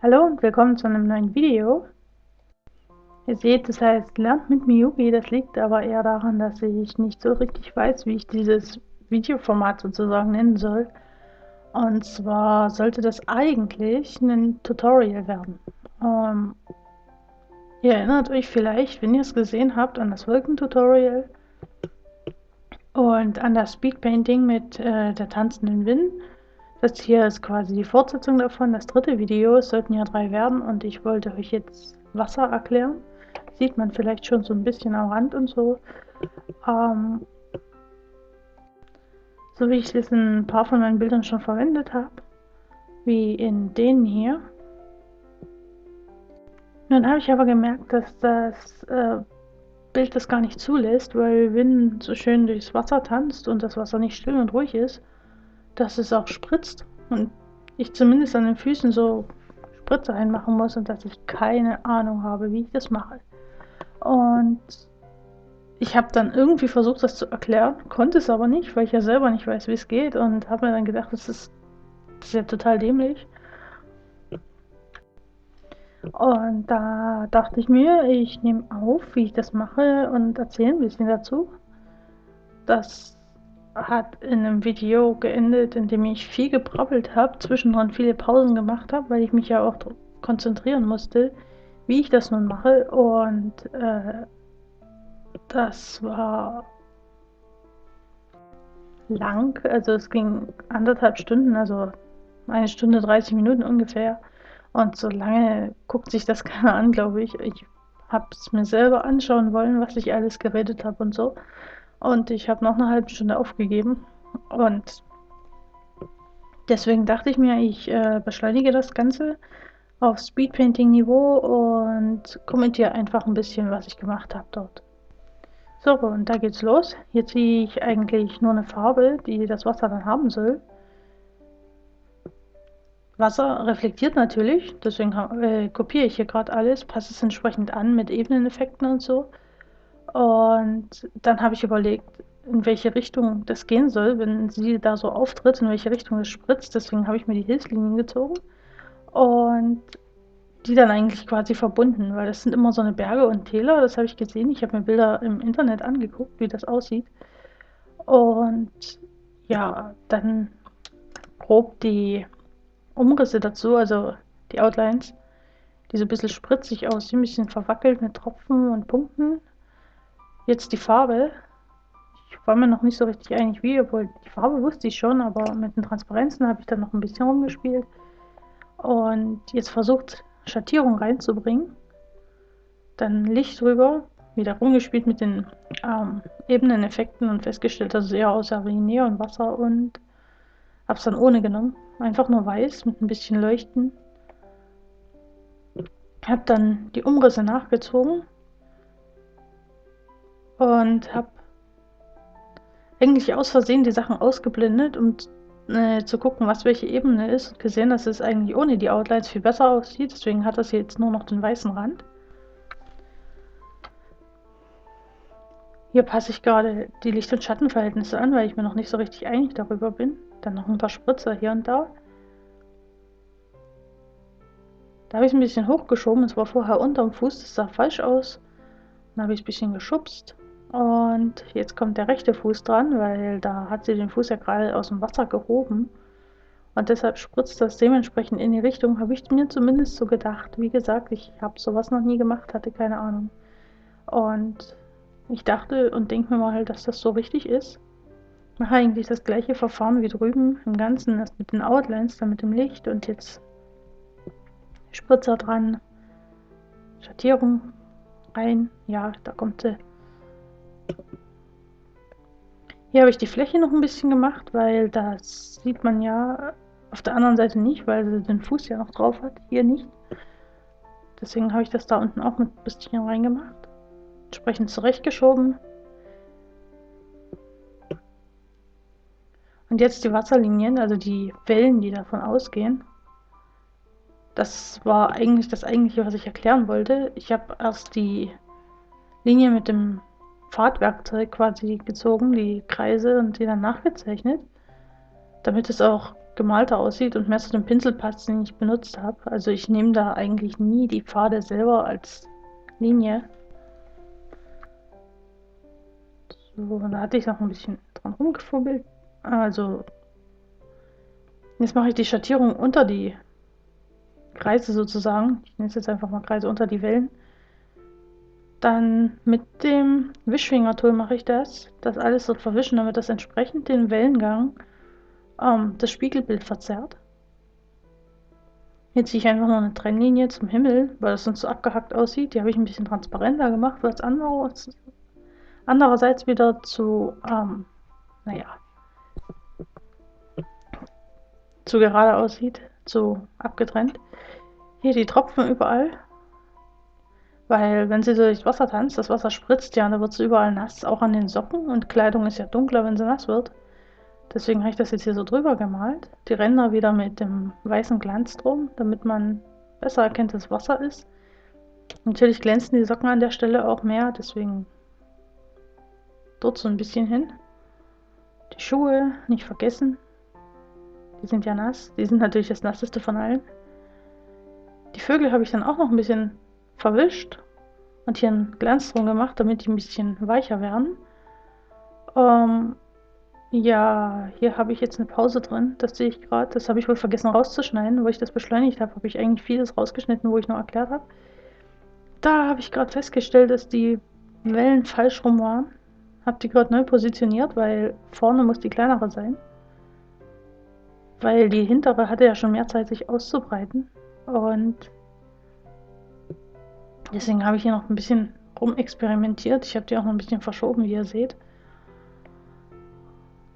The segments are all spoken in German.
Hallo und willkommen zu einem neuen Video. Ihr seht, das heißt Lernt mit Miyuki. Das liegt aber eher daran, dass ich nicht so richtig weiß, wie ich dieses Videoformat sozusagen nennen soll. Und zwar sollte das eigentlich ein Tutorial werden. Ihr erinnert euch vielleicht, wenn ihr es gesehen habt, an das Wolkentutorial und an das Speedpainting mit der tanzenden Win. Das hier ist quasi die Fortsetzung davon. Das dritte Video, es sollten ja 3 werden und ich wollte euch jetzt Wasser erklären. Sieht man vielleicht schon so ein bisschen am Rand und so. So wie ich es in ein paar von meinen Bildern schon verwendet habe, wie in denen hier. Nun habe ich aber gemerkt, dass das Bild das gar nicht zulässt, weil Win so schön durchs Wasser tanzt und das Wasser nicht still und ruhig ist, dass es auch spritzt und ich zumindest an den Füßen so Spritze einmachen muss und dass ich keine Ahnung habe, wie ich das mache. Und ich habe dann irgendwie versucht, das zu erklären, konnte es aber nicht, weil ich ja selber nicht weiß, wie es geht und habe mir dann gedacht, das ist ja total dämlich. Und da dachte ich mir, ich nehme auf, wie ich das mache und erzähle ein bisschen dazu. Das hat in einem Video geendet, in dem ich viel gebrabbelt habe, zwischendrin viele Pausen gemacht habe, weil ich mich ja auch konzentrieren musste, wie ich das nun mache. Und das war lang, also es ging 1,5 Stunden, also 1 Stunde 30 Minuten ungefähr. Und so lange guckt sich das keiner an, glaube ich. Ich habe es mir selber anschauen wollen, was ich alles geredet habe und so. Und ich habe noch eine halbe Stunde aufgegeben. Und deswegen dachte ich mir, ich beschleunige das Ganze auf Speedpainting-Niveau und kommentiere einfach ein bisschen, was ich gemacht habe dort. So, und da geht's los. Hier ziehe ich eigentlich nur eine Farbe, die das Wasser dann haben soll. Wasser reflektiert natürlich, deswegen kopiere ich hier gerade alles, passe es entsprechend an mit Ebeneneffekten und so. Und dann habe ich überlegt, in welche Richtung das gehen soll, wenn sie da so auftritt, in welche Richtung es spritzt. Deswegen habe ich mir die Hilfslinien gezogen und die dann eigentlich quasi verbunden, weil das sind immer so eine Berge und Täler, das habe ich gesehen. Ich habe mir Bilder im Internet angeguckt, wie das aussieht. Und ja, dann grob die Umrisse dazu, also die Outlines, die so ein bisschen spritzig aussehen, ein bisschen verwackelt mit Tropfen und Punkten. Jetzt die Farbe. Ich war mir noch nicht so richtig einig wie, obwohl die Farbe wusste ich schon, aber mit den Transparenzen habe ich dann noch ein bisschen rumgespielt. Und jetzt versucht, Schattierung reinzubringen. Dann Licht drüber, wieder rumgespielt mit den Ebeneneffekten und festgestellt, dass es eher aussah wie Neonwasser und habe es dann ohne genommen. Einfach nur weiß mit ein bisschen Leuchten. Habe dann die Umrisse nachgezogen und habe eigentlich aus Versehen die Sachen ausgeblendet, um zu gucken, was welche Ebene ist und gesehen, dass es eigentlich ohne die Outlines viel besser aussieht. Deswegen hat das hier jetzt nur noch den weißen Rand. Hier passe ich gerade die Licht- und Schattenverhältnisse an, weil ich mir noch nicht so richtig einig darüber bin. Dann noch ein paar Spritzer hier und da. Da habe ich es ein bisschen hochgeschoben, es war vorher unterm Fuß, das sah falsch aus. Dann habe ich es ein bisschen geschubst. Und jetzt kommt der rechte Fuß dran, weil da hat sie den Fuß ja gerade aus dem Wasser gehoben. Und deshalb spritzt das dementsprechend in die Richtung, habe ich mir zumindest so gedacht. Wie gesagt, ich habe sowas noch nie gemacht, hatte keine Ahnung. Und ich dachte und denke mir mal, dass das so richtig ist. Mache eigentlich das gleiche Verfahren wie drüben im Ganzen, erst mit den Outlines, dann mit dem Licht und jetzt Spritzer dran, Schattierung rein. Ja, da kommt sie. Hier habe ich die Fläche noch ein bisschen gemacht, weil das sieht man ja auf der anderen Seite nicht, weil sie den Fuß ja noch drauf hat, hier nicht. Deswegen habe ich das da unten auch mit ein bisschen reingemacht. Entsprechend zurechtgeschoben. Und jetzt die Wasserlinien, also die Wellen, die davon ausgehen. Das war eigentlich das Eigentliche, was ich erklären wollte. Ich habe erst die Linie mit dem Fadwerkzeug quasi gezogen, die Kreise und die dann nachgezeichnet, damit es auch gemalter aussieht und mehr zu dem Pinsel passt, den ich benutzt habe. Also ich nehme da eigentlich nie die Pfade selber als Linie. So, da hatte ich noch ein bisschen dran rumgefummelt. Also jetzt mache ich die Schattierung unter die Kreise sozusagen. Ich nenne es jetzt einfach mal Kreise unter die Wellen. Dann mit dem Wischfingertool mache ich das alles dort verwischen, damit das entsprechend den Wellengang das Spiegelbild verzerrt. Hier ziehe ich einfach noch eine Trennlinie zum Himmel, weil das sonst so abgehackt aussieht. Die habe ich ein bisschen transparenter gemacht, weil es andererseits wieder zu, naja, zu gerade aussieht, zu abgetrennt. Hier die Tropfen überall, weil wenn sie durch Wasser tanzt, das Wasser spritzt ja und da wird sie überall nass, auch an den Socken, und Kleidung ist ja dunkler, wenn sie nass wird. Deswegen habe ich das jetzt hier so drüber gemalt. Die Ränder wieder mit dem weißen Glanz drum, damit man besser erkennt, dass Wasser ist. Natürlich glänzen die Socken an der Stelle auch mehr, deswegen dort so ein bisschen hin. Die Schuhe nicht vergessen. Die sind ja nass. Die sind natürlich das nasseste von allen. Die Vögel habe ich dann auch noch ein bisschen verwischt und hier einen Glanz drum gemacht, damit die ein bisschen weicher werden. Ja, hier habe ich jetzt eine Pause drin. Das sehe ich gerade. Das habe ich wohl vergessen rauszuschneiden. Wo ich das beschleunigt habe, habe ich eigentlich vieles rausgeschnitten, wo ich noch erklärt habe. Da habe ich gerade festgestellt, dass die Wellen falsch rum waren. Habe die gerade neu positioniert, weil vorne muss die kleinere sein. Weil die hintere hatte ja schon mehr Zeit, sich auszubreiten. Und deswegen habe ich hier noch ein bisschen rumexperimentiert. Ich habe die auch noch ein bisschen verschoben, wie ihr seht.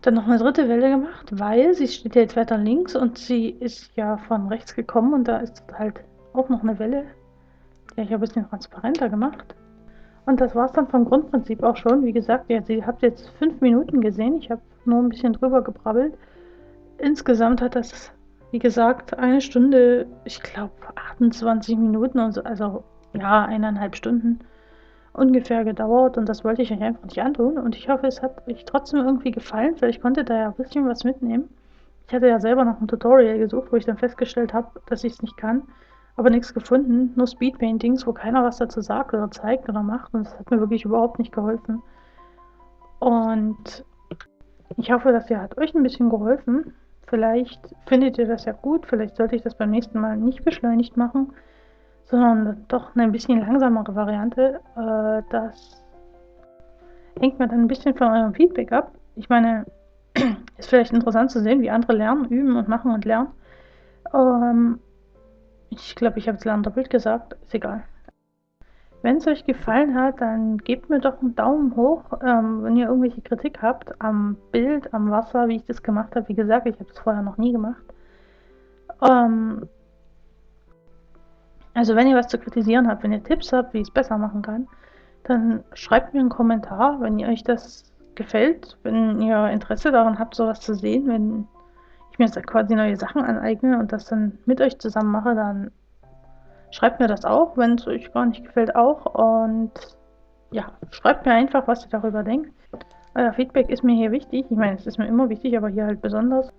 Dann noch eine dritte Welle gemacht, weil sie steht ja jetzt weiter links und sie ist ja von rechts gekommen und da ist halt auch noch eine Welle. Die habe ich ein bisschen transparenter gemacht. Und das war es dann vom Grundprinzip auch schon. Wie gesagt, ihr habt jetzt 5 Minuten gesehen. Ich habe nur ein bisschen drüber gebrabbelt. Insgesamt hat das, wie gesagt, 1 Stunde, ich glaube 28 Minuten und so, also ja, 1,5 Stunden ungefähr gedauert, und das wollte ich euch einfach nicht antun. Und ich hoffe, es hat euch trotzdem irgendwie gefallen, weil ich konnte da ja ein bisschen was mitnehmen. Ich hatte ja selber noch ein Tutorial gesucht, wo ich dann festgestellt habe, dass ich es nicht kann, aber nichts gefunden, nur Speedpaintings, wo keiner was dazu sagt oder zeigt oder macht, und das hat mir wirklich überhaupt nicht geholfen. Und ich hoffe, das hier hat euch ein bisschen geholfen. Vielleicht findet ihr das ja gut, vielleicht sollte ich das beim nächsten Mal nicht beschleunigt machen, sondern doch eine bisschen langsamere Variante. Das hängt mir dann ein bisschen von eurem Feedback ab. Ich meine, ist vielleicht interessant zu sehen, wie andere lernen, üben und machen und lernen. Ich glaube, ich habe jetzt Lernen doppelt gesagt, ist egal. Wenn es euch gefallen hat, dann gebt mir doch einen Daumen hoch, wenn ihr irgendwelche Kritik habt am Bild, am Wasser, wie ich das gemacht habe. Wie gesagt, ich habe es vorher noch nie gemacht. Also wenn ihr was zu kritisieren habt, wenn ihr Tipps habt, wie ich es besser machen kann, dann schreibt mir einen Kommentar, wenn ihr euch das gefällt, wenn ihr Interesse daran habt, sowas zu sehen, wenn ich mir jetzt quasi neue Sachen aneigne und das dann mit euch zusammen mache, dann schreibt mir das auch, wenn es euch gar nicht gefällt auch, und ja, schreibt mir einfach, was ihr darüber denkt. Euer Feedback ist mir hier wichtig, ich meine, es ist mir immer wichtig, aber hier halt besonders.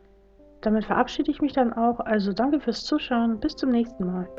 Damit verabschiede ich mich dann auch, also danke fürs Zuschauen, bis zum nächsten Mal.